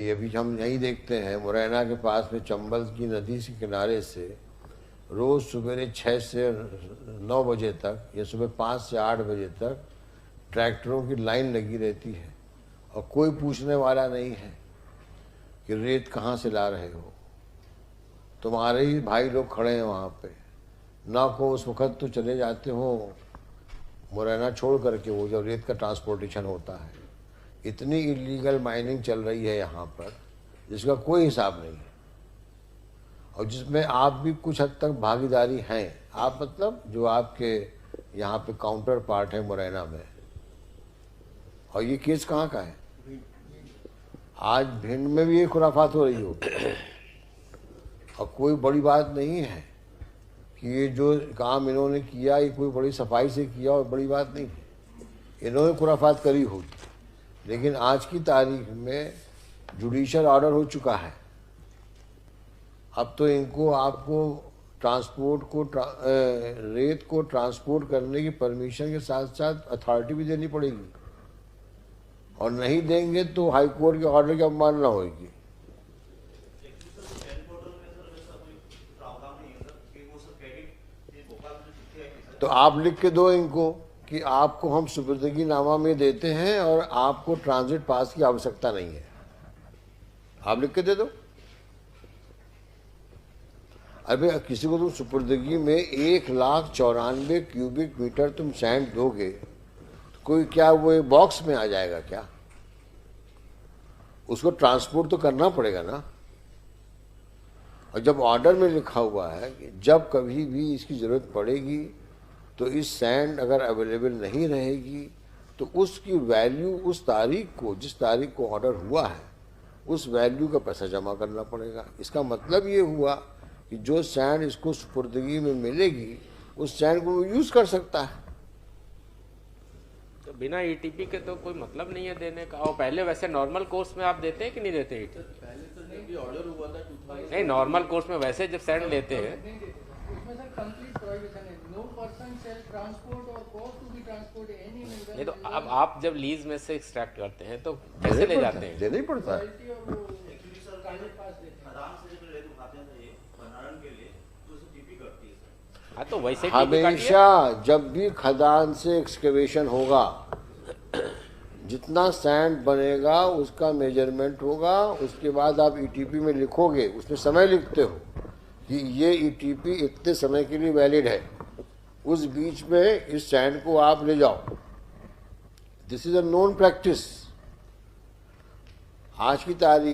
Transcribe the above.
ये भी हम यही देखते हैं, मुरैना के पास में चंबल की नदी के किनारे से रोज़ सवेरे 6 से 9 बजे तक या सुबह 5 से 8 बजे तक ट्रैक्टरों की लाइन लगी रहती है और कोई पूछने वाला नहीं है कि रेत कहाँ से ला रहे हो। तुम्हारे ही भाई लोग खड़े हैं वहाँ पे, ना को उस वक़्त तो चले जाते हो मुरैना छोड़ करके, वो जब रेत का ट्रांसपोर्टेशन होता है। इतनी इलीगल माइनिंग चल रही है यहाँ पर जिसका कोई हिसाब नहीं है, और जिसमें आप भी कुछ हद तक भागीदारी हैं। आप मतलब जो आपके यहाँ पे काउंटर पार्ट है मुरैना में। और ये केस कहाँ का है? आज भिंड में भी ये खुराफात हो रही हो, और कोई बड़ी बात नहीं है कि ये जो काम इन्होंने किया ये कोई बड़ी सफाई से किया और बड़ी बात नहीं है। इन्होंने खुराफात करी होगी, लेकिन आज की तारीख में जुडिशियल ऑर्डर हो चुका है। अब तो इनको आपको ट्रांसपोर्ट को रेत को ट्रांसपोर्ट करने की परमिशन के साथ साथ अथॉरिटी भी देनी पड़ेगी, और नहीं देंगे तो हाई कोर्ट के ऑर्डर की अवमानना होगी। तो आप लिख के दो इनको कि आपको हम सुपुर्दगी नामा में देते हैं और आपको ट्रांजिट पास की आवश्यकता नहीं है। आप लिख के दे दो। अबे किसी को तुम सुपुर्दगी में 1,94,000 क्यूबिक मीटर तुम सैंड दोगे तो कोई क्या वो बॉक्स में आ जाएगा क्या? उसको ट्रांसपोर्ट तो करना पड़ेगा ना। और जब ऑर्डर में लिखा हुआ है कि जब कभी भी इसकी जरूरत पड़ेगी तो इस सैंड अगर अवेलेबल नहीं रहेगी तो उसकी वैल्यू उस तारीख को, जिस तारीख को ऑर्डर हुआ है, उस वैल्यू का पैसा जमा करना पड़ेगा। इसका मतलब ये हुआ कि जो सैंड इसको सुपुर्दगी में मिलेगी उस सैंड को वो यूज़ कर सकता है। तो बिना ईटीपी के तो कोई मतलब नहीं है देने का। और पहले वैसे नॉर्मल कोर्स में आप देते हैं कि नहीं देते ईटीपी? पहले तो नहीं भी ऑर्डर हुआ था 2000 नहीं, नॉर्मल कोर्स में वैसे जब सैंड लेते हैं उसमें सर कंप्लीट प्रोहिबिशन है। No person shall transport or cause to be transport any mineral. ये तो अब आप जब लीज में से एक्सट्रैक्ट करते हैं तो कैसे ले जाते हैं? देना ही पड़ता है। हाँ, तो वैसे हमेशा जब भी खदान से एक्सकेवेशन होगा, जितना सैंड बनेगा उसका मेजरमेंट होगा। उसके बाद आप ईटीपी में लिखोगे, उसमें समय लिखते हो कि ये ईटीपी इतने समय के लिए वैलिड है, उस बीच में इस सैंड को आप ले जाओ। This is a known practice. आज की तारीख